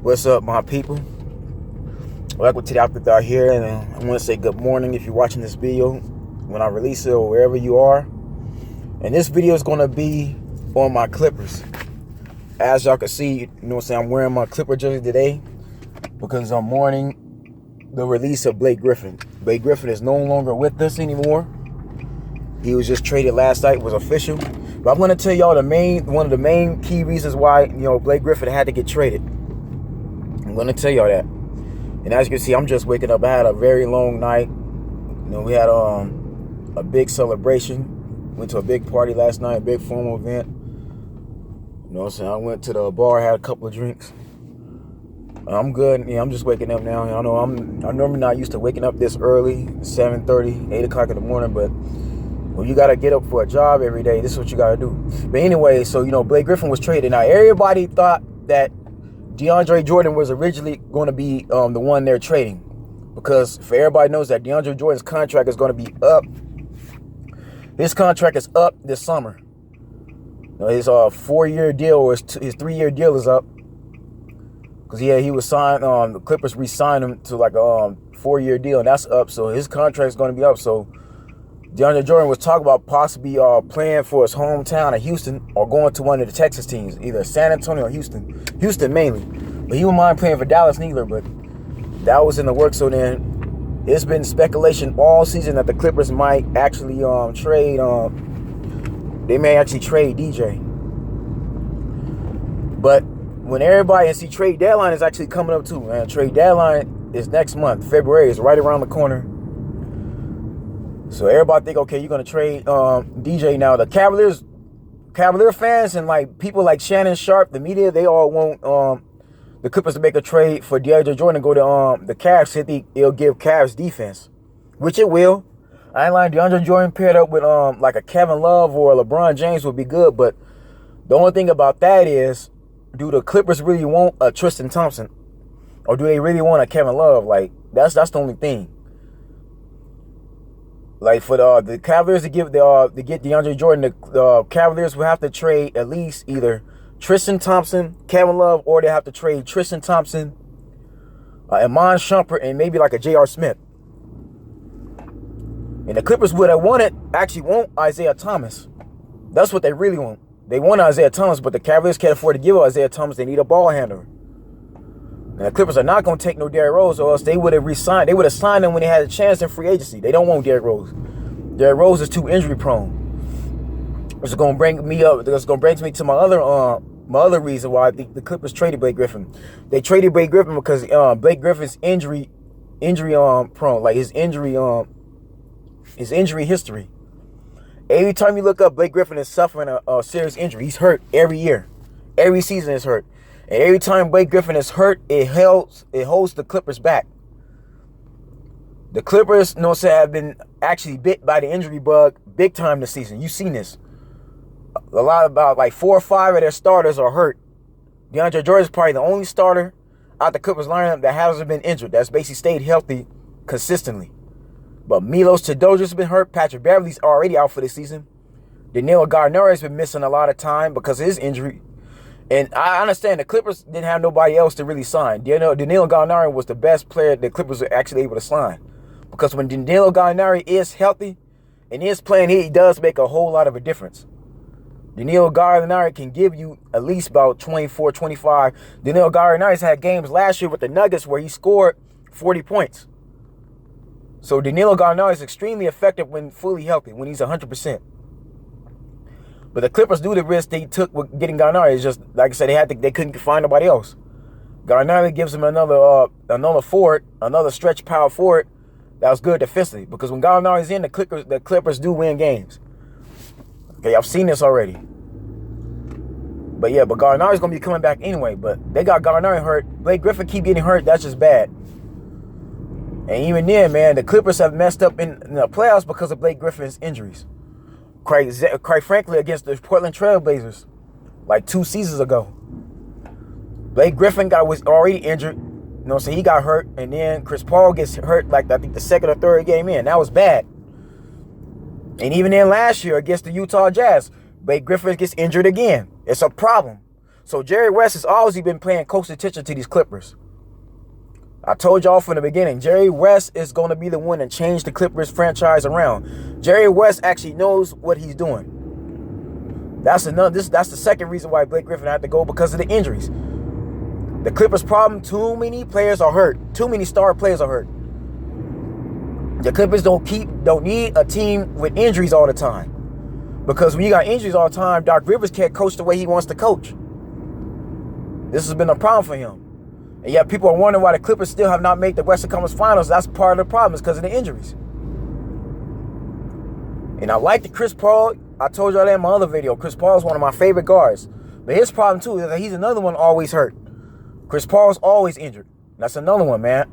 What's up, my people? Welcome to the Afterthought here, and I want to say good morning if you're watching this video when I release it or wherever you are. And this video is going to be on my Clippers. As y'all can see, I'm wearing my Clipper jersey today because I'm mourning the release of Blake Griffin. Blake Griffin is no longer with us anymore. He was just traded last night, was official. But I'm going to tell y'all one of the main key reasons why Blake Griffin had to get traded. I'm going to tell y'all that. And as you can see, I'm just waking up. I had a very long night. We had a big celebration. Went to a big party last night, a big formal event. I went to the bar, had a couple of drinks. I'm good. I'm just waking up now. I know I'm normally not used to waking up this early, 7:30, 8 o'clock in the morning, but when you got to get up for a job every day, this is what you got to do. But anyway, so, Blake Griffin was traded. Now, everybody thought that DeAndre Jordan was originally going to be the one they're trading, because for everybody knows that DeAndre Jordan's contract is going to be up. His contract is up this summer. His 4-year deal or his 3-year deal is up, because he was signed. The Clippers re-signed him to like a 4-year deal, and that's up. So his contract is going to be up. So DeAndre Jordan was talking about possibly playing for his hometown of Houston or going to one of the Texas teams, either San Antonio or Houston. Houston mainly. But he wouldn't mind playing for Dallas neither, but that was in the works. So then it's been speculation all season that the Clippers might actually trade. They may actually trade DJ. But when everybody, and see, trade deadline is actually coming up too, man. Trade deadline is next month. February is right around the corner. So everybody think, okay, you're going to trade DJ now. The Cavalier fans and like people like Shannon Sharp, the media, they all want the Clippers to make a trade for DeAndre Jordan to go to the Cavs. It'll give Cavs defense, which it will. I ain't lying. DeAndre Jordan paired up with like a Kevin Love or a LeBron James would be good. But the only thing about that is, do the Clippers really want a Tristan Thompson, or do they really want a Kevin Love? Like that's the only thing. Like for the Cavaliers to get DeAndre Jordan, the Cavaliers will have to trade at least either Tristan Thompson, Kevin Love, or they have to trade Tristan Thompson, Iman Shumpert, and maybe like a J.R. Smith. And the Clippers would have actually want Isaiah Thomas. That's what they really want. They want Isaiah Thomas, but the Cavaliers can't afford to give Isaiah Thomas. They need a ball handler. And the Clippers are not going to take no Derrick Rose, or else they would have re-signed. They would have signed him when they had a chance in free agency. They don't want Derrick Rose. Derrick Rose is too injury prone. Which is going to bring me up. It's going to bring me to my other reason why I think the Clippers traded Blake Griffin. They traded Blake Griffin because Blake Griffin's injury prone, like his injury history. Every time you look up, Blake Griffin is suffering a serious injury. He's hurt every year. Every season is hurt. And every time Blake Griffin is hurt, it holds the Clippers back. The Clippers, have been actually bit by the injury bug big time this season. You've seen this. About like 4 or 5 of their starters are hurt. DeAndre Jordan is probably the only starter out the Clippers lineup that hasn't been injured. That's basically stayed healthy consistently. But Milos Teodosic's been hurt. Patrick Beverly's already out for the season. Danilo Gallinari has been missing a lot of time because of his injury. And I understand the Clippers didn't have nobody else to really sign. Danilo Gallinari was the best player the Clippers were actually able to sign. Because when Danilo Gallinari is healthy and is playing, he does make a whole lot of a difference. Danilo Gallinari can give you at least about 24, 25. Danilo Gallinari's had games last year with the Nuggets where he scored 40 points. So Danilo Gallinari is extremely effective when fully healthy, when he's 100%. But the Clippers do the risk they took with getting Gallinari. It's just, like I said, they couldn't find nobody else. Gallinari gives them another forward, another stretch power forward that was good defensively. Because when Gallinari's in, the Clippers do win games. Okay, I've seen this already. But Gallinari's going to be coming back anyway. But they got Gallinari hurt. Blake Griffin keep getting hurt. That's just bad. And even then, man, the Clippers have messed up in the playoffs because of Blake Griffin's injuries. Quite frankly, against the Portland Trailblazers, like 2 seasons ago. Blake Griffin was already injured. So he got hurt. And then Chris Paul gets hurt, like I think the second or third game in. That was bad. And even then last year against the Utah Jazz, Blake Griffin gets injured again. It's a problem. So Jerry West has always been paying close attention to these Clippers. I told y'all from the beginning, Jerry West is going to be the one that changed the Clippers franchise around. Jerry West actually knows what he's doing. That's the second reason why Blake Griffin had to go, because of the injuries. The Clippers' problem, too many players are hurt. Too many star players are hurt. The Clippers don't need a team with injuries all the time. Because when you got injuries all the time, Doc Rivers can't coach the way he wants to coach. This has been a problem for him. And yet people are wondering why the Clippers still have not made the Western Conference Finals. That's part of the problem, is because of the injuries. And I like the Chris Paul. I told y'all that in my other video. Chris Paul is one of my favorite guards. But his problem, too, is that he's another one always hurt. Chris Paul is always injured. That's another one, man.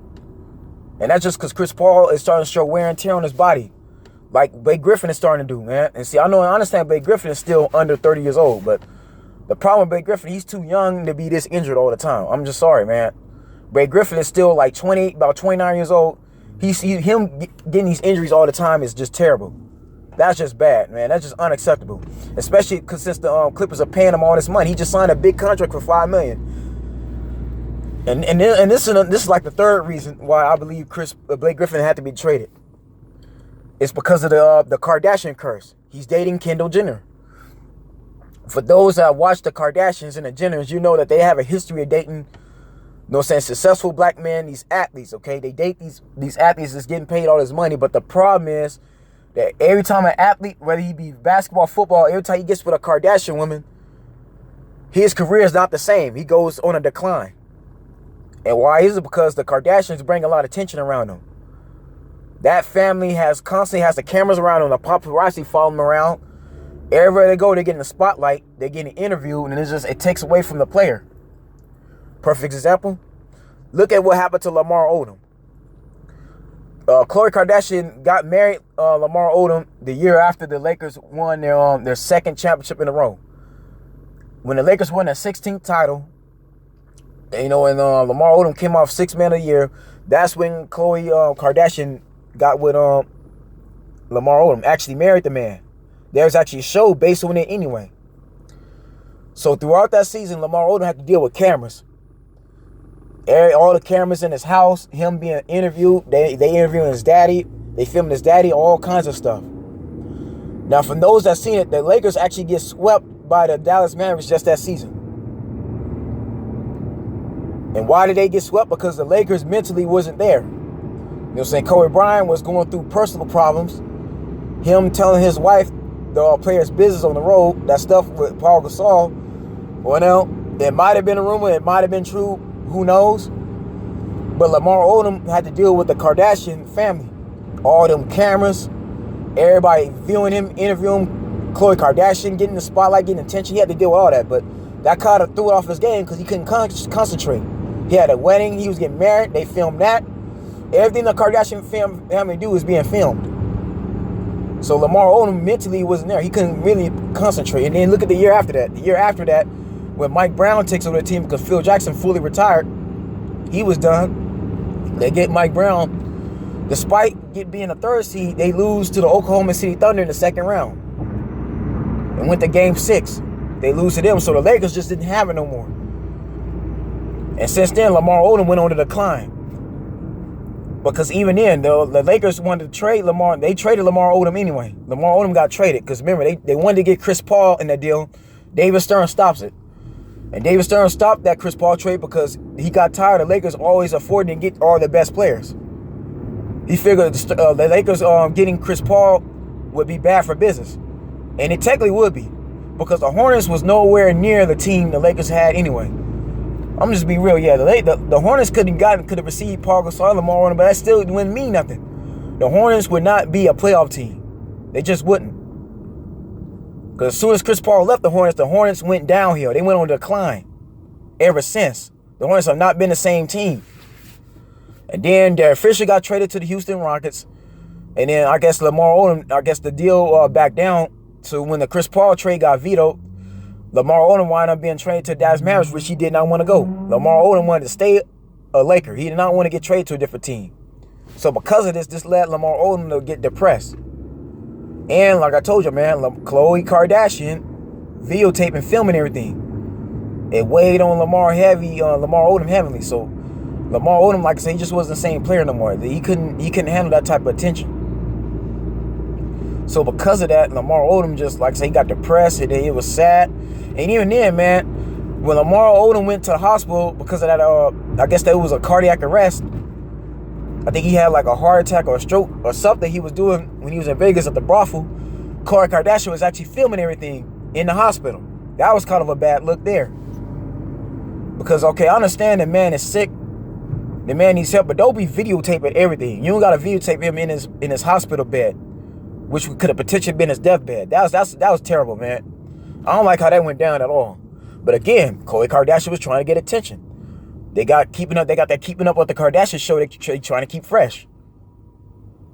And that's just because Chris Paul is starting to show wear and tear on his body, like Blake Griffin is starting to do, man. And see, I understand Blake Griffin is still under 30 years old, but the problem with Blake Griffin, he's too young to be this injured all the time. I'm just sorry, man. Blake Griffin is still like 28, about 29 years old. Him getting these injuries all the time is just terrible. That's just bad, man. That's just unacceptable. Especially because since the Clippers are paying him all this money. He just signed a big contract for $5 million. And this is like the third reason why I believe Blake Griffin had to be traded. It's because of the Kardashian curse. He's dating Kendall Jenner. For those that watch the Kardashians and the Jenners, you know that they have a history of dating, successful black men, these athletes, okay? They date these athletes that's getting paid all this money, but the problem is that every time an athlete, whether he be basketball, football, every time he gets with a Kardashian woman, his career is not the same. He goes on a decline. And why is it? Because the Kardashians bring a lot of attention around them. That family constantly has the cameras around them, the paparazzi follow them around. Everywhere they go, they get in the spotlight, they get an interview, and it takes away from the player. Perfect example. Look at what happened to Lamar Odom. Khloe Kardashian got married Lamar Odom the year after the Lakers won their second championship in a row. When the Lakers won their 16th title, and Lamar Odom came off 6th Man of the Year, that's when Khloe Kardashian got with Lamar Odom, actually married the man. There's actually a show based on it anyway. So throughout that season, Lamar Odom had to deal with cameras. All the cameras in his house, him being interviewed, they interviewing his daddy, they filming his daddy, all kinds of stuff. Now, for those that seen it, the Lakers actually get swept by the Dallas Mavericks just that season. And why did they get swept? Because the Lakers mentally wasn't there. You know what I'm saying? Kobe Bryant was going through personal problems. Him telling his wife the players' business on the road, that stuff with Paul Gasol. Well, it might have been a rumor, it might have been true, who knows? But Lamar Odom had to deal with the Kardashian family. All them cameras, everybody viewing him, interviewing him, Khloe Kardashian getting the spotlight, getting attention. He had to deal with all that, but that kind of threw it off his game because he couldn't concentrate. He had a wedding, he was getting married, they filmed that. Everything the Kardashian family do is being filmed. So Lamar Odom mentally wasn't there. He couldn't really concentrate. And then look at the year after that. The year after that, when Mike Brown takes over the team because Phil Jackson fully retired, he was done. They get Mike Brown. Despite being a third seed, they lose to the Oklahoma City Thunder in the second round. And went to game 6. They lose to them, so the Lakers just didn't have it no more. And since then, Lamar Odom went on to decline. Because even then, the Lakers wanted to trade Lamar. They traded Lamar Odom anyway. Lamar Odom got traded because remember, they wanted to get Chris Paul in that deal. David Stern stops it. And David Stern stopped that Chris Paul trade because he got tired of Lakers always affording to get all their best players. He figured the Lakers getting Chris Paul would be bad for business. And it technically would be. Because the Hornets was nowhere near the team the Lakers had anyway. I'm just being real, yeah. The Hornets could have received Paul Gasol, Lamar Odom, but that still wouldn't mean nothing. The Hornets would not be a playoff team. They just wouldn't. Because as soon as Chris Paul left the Hornets went downhill. They went on decline ever since. The Hornets have not been the same team. And then Derek Fisher got traded to the Houston Rockets. And then I guess Lamar Odom, the deal backed down. So when the Chris Paul trade got vetoed, Lamar Odom wound up being traded to the Dallas Mavericks, which he did not want to go. Lamar Odom wanted to stay a Laker. He did not want to get traded to a different team. So because of this led Lamar Odom to get depressed. And like I told you, man, Khloe Kardashian videotaping, filming everything. it weighed on Lamar Odom heavily. So Lamar Odom, like I said, he just wasn't the same player no more. He couldn't handle that type of attention. So because of that, Lamar Odom just, like I said, he got depressed, and it was sad. And even then, man, when Lamar Odom went to the hospital because of that, I guess that was a cardiac arrest. I think he had like a heart attack or a stroke or something he was doing when he was in Vegas at the brothel. Khloe Kardashian was actually filming everything in the hospital. That was kind of a bad look there. Because, okay, I understand the man is sick. The man needs help, but don't be videotaping everything. You don't got to videotape him in his hospital bed, which could have potentially been his deathbed. That was terrible, man. I don't like how that went down at all. But again, Khloe Kardashian was trying to get attention. They got that keeping up with the Kardashian show. They trying to keep fresh.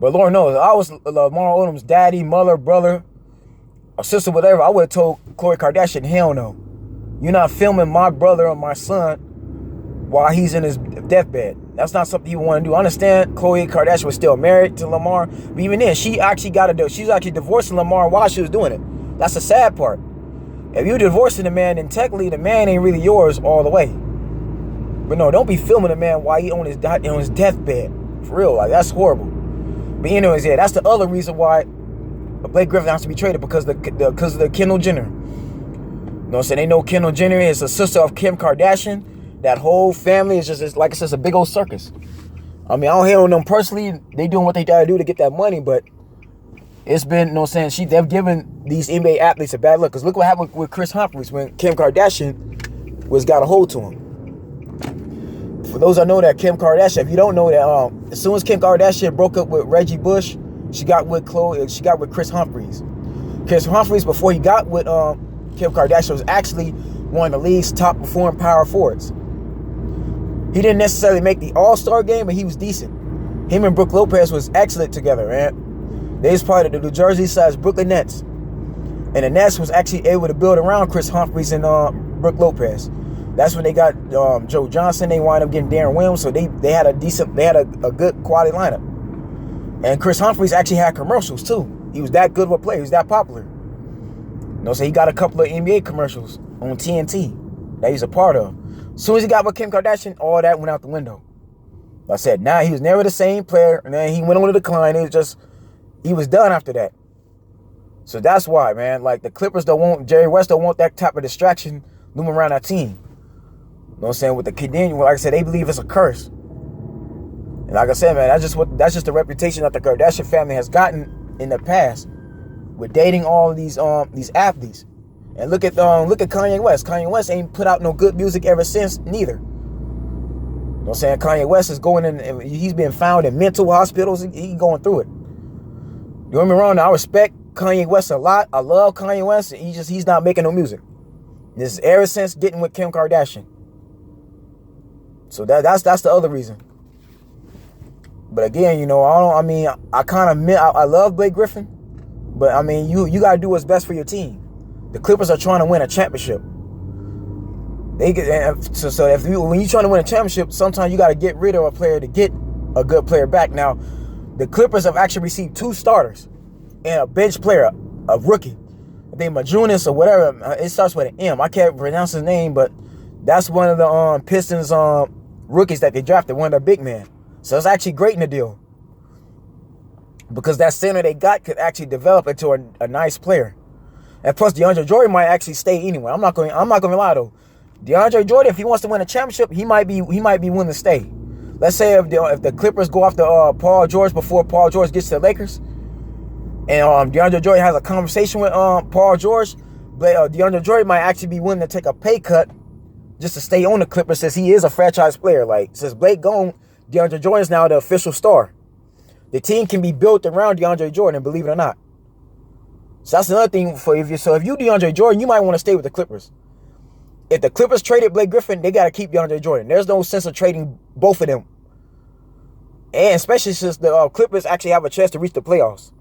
But Lord knows, I was Lamar Odom's daddy, mother, brother, or sister, whatever. I would have told Khloe Kardashian, hell no. You're not filming my brother or my son while he's in his deathbed. That's not something you want to do. I understand Khloe Kardashian was still married to Lamar, but even then, she's actually divorcing Lamar while she was doing it. That's the sad part. If you're divorcing the man, then technically the man ain't really yours all the way. But no, don't be filming a man while he on his deathbed. For real, like that's horrible. But anyways, yeah, that's the other reason why Blake Griffin has to be traded, because of the Kendall Jenner. You know what I'm saying? They know Kendall Jenner is a sister of Kim Kardashian. That whole family is just, like I said, it's a big old circus. I mean, I don't hate on them personally. They doing what they gotta do to get that money, but it's been, you know what I'm saying, they've given these NBA athletes a bad look. Because look what happened with Chris Humphries when Kim Kardashian got a hold to him. For those that know that Kim Kardashian, if you don't know that, as soon as Kim Kardashian broke up with Reggie Bush, she got with Chris Humphries. Chris Humphries, before he got with Kim Kardashian, was actually one of the league's top performing power forwards. He didn't necessarily make the All-Star game, but he was decent. Him and Brooke Lopez was excellent together, man. They was part of the New Jersey-sized Brooklyn Nets. And the Nets was actually able to build around Chris Humphries and Brooke Lopez. That's when they got Joe Johnson. They wound up getting Darren Williams, so they had a good quality lineup. And Chris Humphries actually had commercials too. He was that good of a player. He was that popular. You know, so he got a couple of NBA commercials on TNT that he's a part of. As soon as he got with Kim Kardashian, all that went out the window. Like I said, now he was never the same player, and then he went on to decline. He was done after that. So that's why, man. Like the Clippers Jerry West don't want that type of distraction looming around that team. You know what I'm saying? With the Kardashian, like I said, they believe it's a curse. And like I said, man, that's just the reputation that the Kardashian family has gotten in the past with dating all of these athletes. And look at Kanye West. Kanye West ain't put out no good music ever since, neither. You know what I'm saying? Kanye West is going in, and he's been found in mental hospitals. He going through it. Don't get me wrong, I respect Kanye West a lot. I love Kanye West. He's not making no music. This is ever since getting with Kim Kardashian. So that's the other reason. But again, you know, I love Blake Griffin, but I mean, you gotta do what's best for your team. The Clippers are trying to win a championship. When you're trying to win a championship, sometimes you gotta get rid of a player to get a good player back. Now, the Clippers have actually received 2 starters and a bench player, a rookie. I think Majunas or whatever. It starts with an M. I can't pronounce his name, but that's one of the Pistons rookies that they drafted, one of their big men. So it's actually great in the deal, because that center they got could actually develop into a nice player. And plus, DeAndre Jordan might actually stay anyway. I'm not going to lie though. DeAndre Jordan, if he wants to win a championship, he might be willing to stay. Let's say if the Clippers go after Paul George before Paul George gets to the Lakers, and DeAndre Jordan has a conversation with Paul George, but DeAndre Jordan might actually be willing to take a pay cut just to stay on the Clippers, since he is a franchise player. Like, since Blake gone, DeAndre Jordan is now the official star. The team can be built around DeAndre Jordan, believe it or not. So that's another thing if you DeAndre Jordan, you might want to stay with the Clippers. If the Clippers traded Blake Griffin, they got to keep DeAndre Jordan. There's no sense of trading both of them. And especially since the Clippers actually have a chance to reach the playoffs.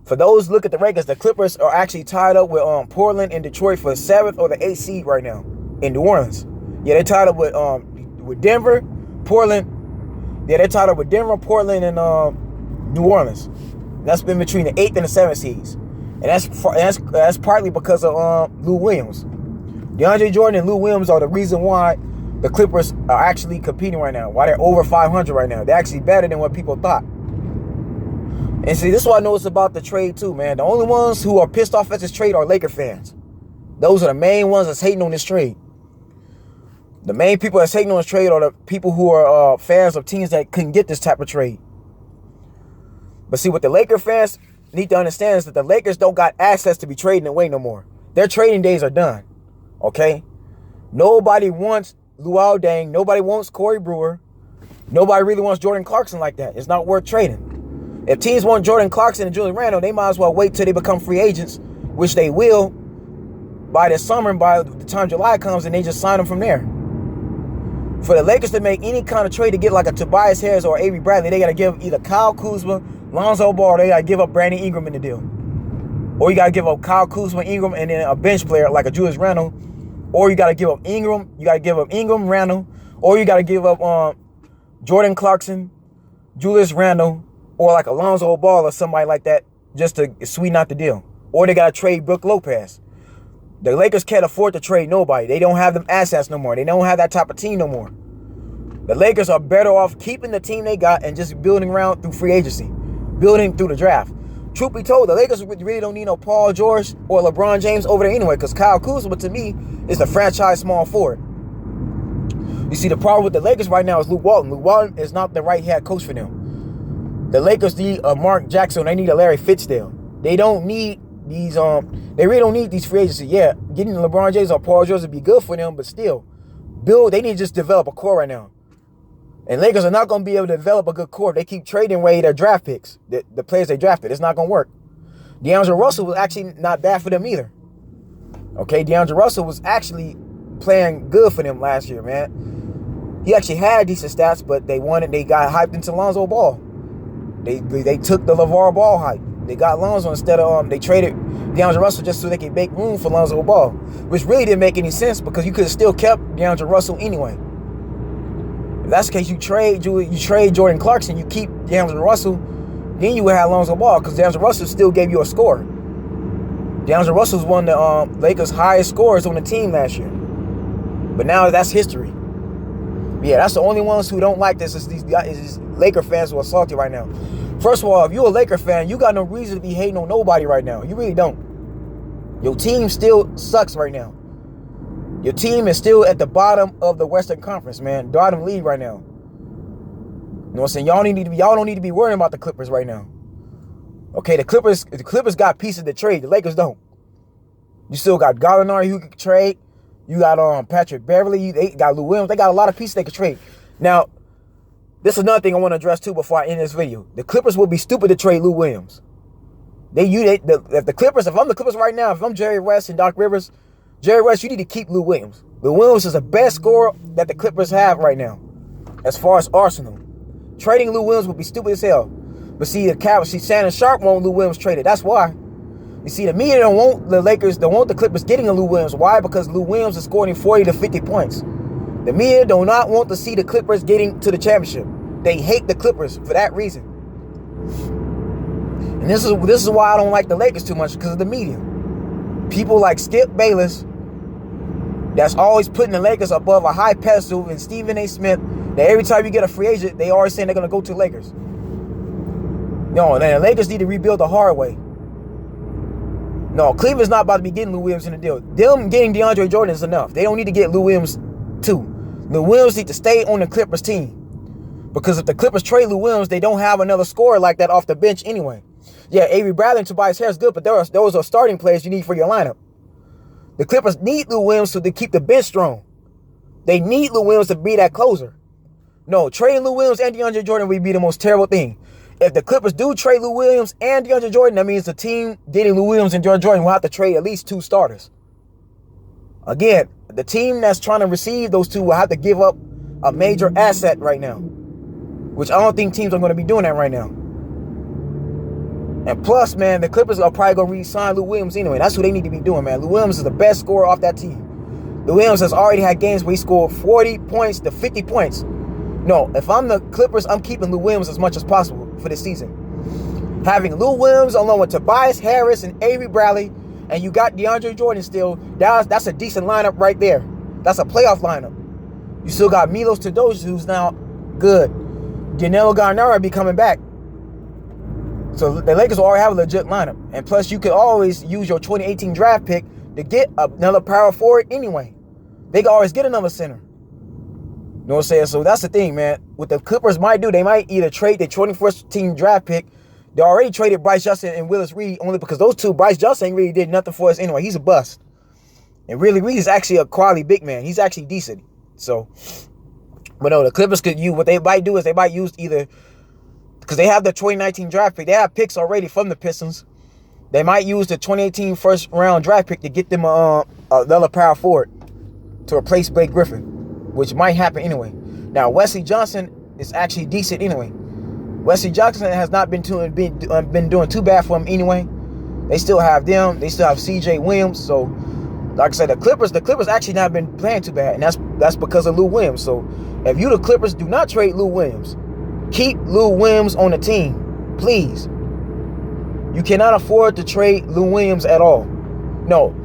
For those look at the rankings, the Clippers are actually tied up with Portland and Detroit for the 7th or the 8th seed right now in New Orleans. Yeah, they're tied up with Denver, Portland. Yeah, they're tied up with Denver, Portland, and New Orleans. That's been between the 8th and the 7th seeds. And that's partly because of Lou Williams. DeAndre Jordan and Lou Williams are the reason why the Clippers are actually competing right now. Why they're over 500 right now. They're actually better than what people thought. And see, this is what I know it's about the trade too, man. The only ones who are pissed off at this trade are Laker fans. Those are the main ones that's hating on this trade. The main people that's hating on this trade are the people who are fans of teams that couldn't get this type of trade. But see, what the Laker fans need to understand is that the Lakers don't got access to be trading away no more. Their trading days are done. Okay? Nobody wants Luol Deng. Nobody wants Corey Brewer. Nobody really wants Jordan Clarkson like that. It's not worth trading. If teams want Jordan Clarkson and Julius Randle, they might as well wait till they become free agents, which they will by the summer and by the time July comes, and they just sign them from there. For the Lakers to make any kind of trade to get like a Tobias Harris or Avery Bradley, they got to give either Kyle Kuzma, Lonzo Ball, they got to give up Brandon Ingram in the deal. Or you got to give up Kyle Kuzma, Ingram, and then a bench player like a Julius Randle. Or you got to give up Ingram. You got to give up Ingram, Randle. Or you got to give up Jordan Clarkson, Julius Randle, or like Alonzo Ball or somebody like that just to sweeten out the deal. Or they got to trade Brook Lopez. The Lakers can't afford to trade nobody. They don't have them assets no more. They don't have that type of team no more. The Lakers are better off keeping the team they got and just building around through free agency, building through the draft. Truth be told, the Lakers really don't need no Paul George or LeBron James over there anyway, because Kyle Kuzma, to me, is the franchise small forward. You see, the problem with the Lakers right now is Luke Walton. Luke Walton is not the right head coach for them. The Lakers need a Mark Jackson. They need a Larry Fitzgerald. They don't need these, they really don't need these free agency. Yeah, getting LeBron James or Paul George would be good for them, but still, they need to just develop a core right now. And Lakers are not going to be able to develop a good core. They keep trading away their draft picks, the players they drafted. It's not going to work. DeAndre Russell was actually not bad for them either. Okay, DeAndre Russell was actually playing good for them last year, man. He actually had decent stats, but they got hyped into Lonzo Ball. They took the LeVar Ball hype. They got Lonzo instead of, they traded DeAndre Russell just so they could make room for Lonzo Ball, which really didn't make any sense because you could have still kept DeAndre Russell anyway. If that's the case, you trade Jordan Clarkson, you keep DeAndre Russell, then you would have Lonzo Ball because DeAndre Russell still gave you a score. DeAndre Russell was one of the Lakers' highest scorers on the team last year. But now that's history. But yeah, that's the only ones who don't like this is these Laker fans who are salty right now. First of all, if you're a Laker fan, you got no reason to be hating on nobody right now. You really don't. Your team still sucks right now. Your team is still at the bottom of the Western Conference, man. Bottom league right now. You know what I'm saying? Y'all don't need to be worrying about the Clippers right now. Okay, the Clippers got pieces to trade. The Lakers don't. You still got Gallinari who can trade. You got Patrick Beverly. They got Lou Williams. They got a lot of pieces they can trade. Now, this is another thing I want to address too before I end this video. The Clippers would be stupid to trade Lou Williams. If I'm the Clippers right now, if I'm Jerry West and Doc Rivers, Jerry West, you need to keep Lou Williams. Lou Williams is the best scorer that the Clippers have right now, as far as Arsenal. Trading Lou Williams would be stupid as hell. But see, Shannon Sharp won't Lou Williams traded. That's why. You see, the media don't want the Clippers getting a Lou Williams. Why? Because Lou Williams is scoring 40 to 50 points. The media do not want to see the Clippers getting to the championship. They hate the Clippers for that reason. And this is why I don't like the Lakers too much, because of the media. People like Skip Bayless, that's always putting the Lakers above a high pedestal, and Stephen A. Smith, that every time you get a free agent, they always saying they're going to go to the Lakers. No, the Lakers need to rebuild the hard way. No, Cleveland's not about to be getting Lou Williams in the deal. Them getting DeAndre Jordan is enough. They don't need to get Lou Williams too. Lou Williams need to stay on the Clippers team. Because if the Clippers trade Lou Williams, they don't have another scorer like that off the bench anyway. Yeah, Avery Bradley and Tobias Harris good, but those are starting players you need for your lineup. The Clippers need Lou Williams so they keep the bench strong. They need Lou Williams to be that closer. No, trading Lou Williams and DeAndre Jordan would be the most terrible thing. If the Clippers do trade Lou Williams and DeAndre Jordan, that means the team getting Lou Williams and DeAndre Jordan will have to trade at least 2 starters. Again, the team that's trying to receive those two will have to give up a major asset right now, which I don't think teams are going to be doing that right now. And plus, man, the Clippers are probably going to re-sign Lou Williams anyway. That's what they need to be doing, man. Lou Williams is the best scorer off that team. Lou Williams has already had games where he scored 40 points to 50 points. No, if I'm the Clippers, I'm keeping Lou Williams as much as possible for this season. Having Lou Williams along with Tobias Harris and Avery Bradley and you got DeAndre Jordan still, that's a decent lineup right there. That's a playoff lineup. You still got Milos Teodosic, who's now good. Danilo Gallinari be coming back. So the Lakers will already have a legit lineup. And plus, you could always use your 2018 draft pick to get another power forward anyway. They can always get another center. You know what I'm saying? So that's the thing, man. What the Clippers might do, they might either trade their 21st team draft pick. They already traded Bryce Johnson and Willis Reed only because those two, Bryce Johnson ain't really did nothing for us anyway. He's a bust. And Willie Reed is actually a quality big man. He's actually decent. So, but no, the Clippers could use, what they might do is they might use either, because they have the 2019 draft pick. They have picks already from the Pistons. They might use the 2018 first round draft pick to get them another power forward to replace Blake Griffin, which might happen anyway. Now, Wesley Johnson is actually decent anyway. Wesley Johnson has not been doing too bad for him anyway. They still have them. They still have C.J. Williams. So, like I said, the Clippers actually not been playing too bad, and that's because of Lou Williams. So, if you the Clippers, do not trade Lou Williams. Keep Lou Williams on the team, please. You cannot afford to trade Lou Williams at all. No,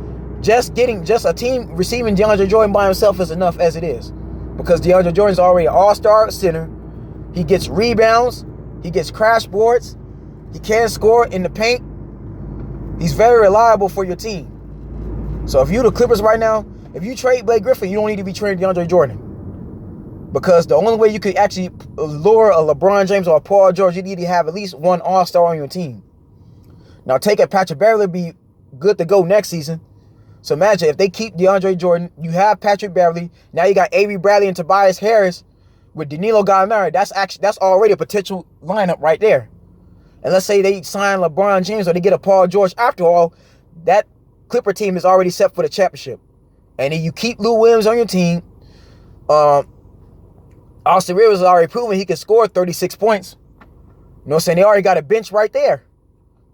just a team receiving DeAndre Jordan by himself is enough as it is, because DeAndre Jordan's already an all-star center. He gets rebounds. He gets crash boards. He can score in the paint. He's very reliable for your team. So if you the Clippers right now, if you trade Blake Griffin, you don't need to be trading DeAndre Jordan. Because the only way you could actually lure a LeBron James or a Paul George, you need to have at least one all-star on your team. Now, take it, Patrick Beverley be good to go next season. So imagine if they keep DeAndre Jordan, you have Patrick Beverley. Now you got Avery Bradley and Tobias Harris with Danilo Gallinari. That's already a potential lineup right there. And let's say they sign LeBron James or they get a Paul George. After all, that Clipper team is already set for the championship. And then you keep Lou Williams on your team. Austin Rivers has already proven he can score 36 points. You know what I'm saying? They already got a bench right there.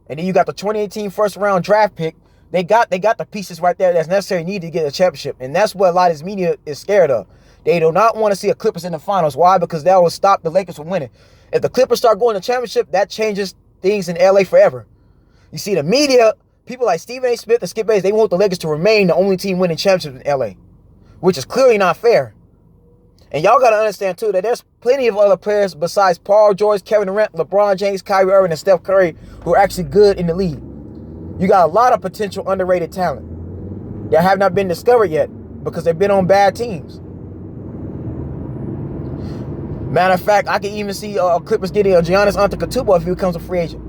And then you got the 2018 first round draft pick. They got the pieces right there that's necessary needed to get a championship. And that's what a lot of this media is scared of. They do not want to see a Clippers in the finals. Why? Because that will stop the Lakers from winning. If the Clippers start going to championship, that changes things in LA forever. You see, the media, people like Stephen A. Smith and Skip Bayless, they want the Lakers to remain the only team winning championships in LA, which is clearly not fair. And y'all got to understand, too, that there's plenty of other players besides Paul George, Kevin Durant, LeBron James, Kyrie Irving, and Steph Curry who are actually good in the league. You got a lot of potential underrated talent that have not been discovered yet because they've been on bad teams. Matter of fact, I can even see Clippers getting a Giannis Antetokounmpo if he becomes a free agent.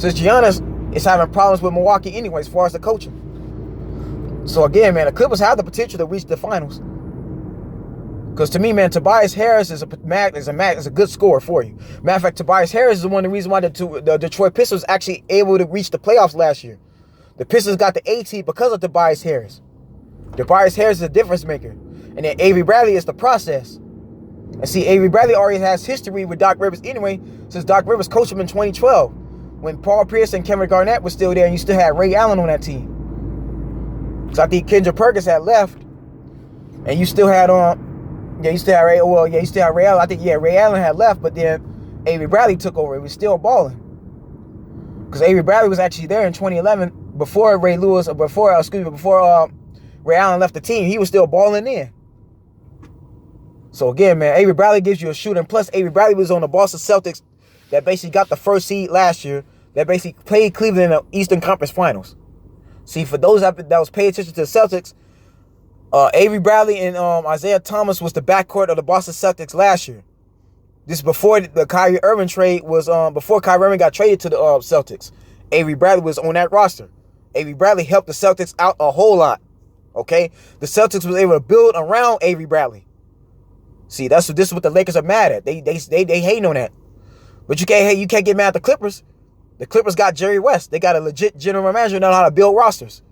Since Giannis is having problems with Milwaukee anyway as far as the coaching. So again, man, the Clippers have the potential to reach the finals. Because to me, man, Tobias Harris is a good scorer for you. Matter of fact, Tobias Harris is one of the reasons why the Detroit Pistons actually able to reach the playoffs last year. The Pistons got the 8 seed because of Tobias Harris. Tobias Harris is a difference maker. And then Avery Bradley is the process. And see, Avery Bradley already has history with Doc Rivers anyway, since Doc Rivers coached him in 2012. When Paul Pierce and Kevin Garnett was still there, and you still had Ray Allen on that team. So I think Kendrick Perkins had left. And you still had you still had Ray Allen. I think, Ray Allen had left, but then Avery Bradley took over. It was still balling. Because Avery Bradley was actually there in 2011 before Ray Allen left the team. He was still balling then. So again, man, Avery Bradley gives you a shooter. And plus, Avery Bradley was on the Boston Celtics that basically got the first seed last year, that basically played Cleveland in the Eastern Conference Finals. See, for those that was paying attention to the Celtics, Avery Bradley and Isaiah Thomas was the backcourt of the Boston Celtics last year. This before the Kyrie Irving trade was before Kyrie Irving got traded to the Celtics. Avery Bradley was on that roster. Avery Bradley helped the Celtics out a whole lot. Okay, the Celtics was able to build around Avery Bradley. See, this is what the Lakers are mad at. They hating on that. But you can't get mad at the Clippers. The Clippers got Jerry West. They got a legit general manager who knows how to build rosters.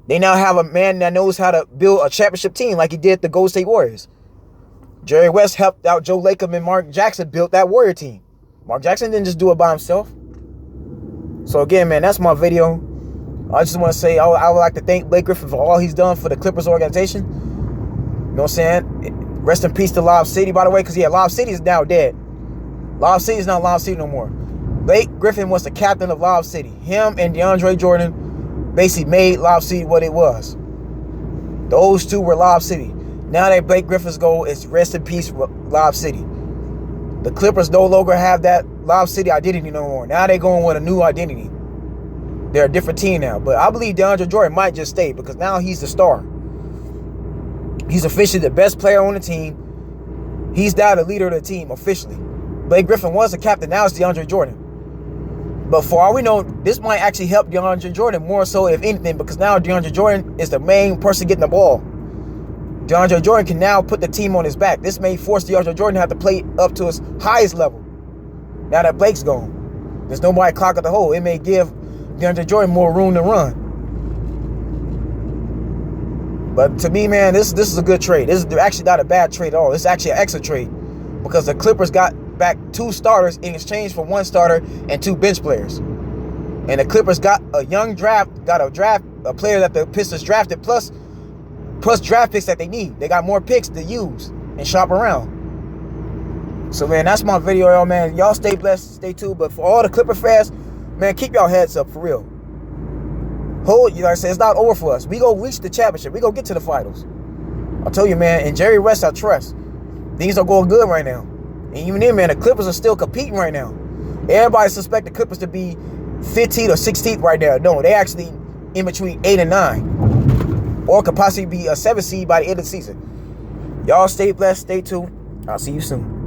They now have a man that knows how to build a championship team like he did the Golden State Warriors. Jerry West helped out Joe Lacob and Mark Jackson built that Warrior team. Mark Jackson didn't just do it by himself. So again, man, that's my video. I just want to say I would like to thank Blake Griffin for all he's done for the Clippers organization. You know what I'm saying? Rest in peace to Lob City, by the way, because Lob City is now dead. Lob City is not Lob City no more. Blake Griffin was the captain of Lob City. Him and DeAndre Jordan basically made Lob City what it was. Those two were Lob City. Now that Blake Griffin's goal is rest in peace with Lob City. The Clippers no longer have that Lob City identity no more. Now they're going with a new identity. They're a different team now. But I believe DeAndre Jordan might just stay because now he's the star. He's officially the best player on the team. He's now the leader of the team officially. Blake Griffin was the captain. Now it's DeAndre Jordan. But for all we know, this might actually help DeAndre Jordan more so, if anything, because now DeAndre Jordan is the main person getting the ball. DeAndre Jordan can now put the team on his back. This may force DeAndre Jordan to have to play up to his highest level. Now that Blake's gone, there's nobody clogging the hole. It may give DeAndre Jordan more room to run. But to me, man, this is a good trade. This is actually not a bad trade at all. It's actually an excellent trade because the Clippers got back 2 starters in exchange for 1 starter and 2 bench players. And the Clippers got a player that the Pistons drafted plus draft picks that they need. They got more picks to use and shop around. So, man, that's my video, y'all, man. Y'all stay blessed, stay tuned. But for all the Clipper fans, man, keep y'all heads up for real. Hold, like I said, it's not over for us. We go reach the championship. We go get to the finals. I'll tell you, man, in Jerry West, I trust. Things are going good right now. And even then, man, the Clippers are still competing right now. Everybody suspect the Clippers to be 15th or 16th right now. No, they actually in between 8 and 9. Or could possibly be a 7th seed by the end of the season. Y'all stay blessed, stay tuned. I'll see you soon.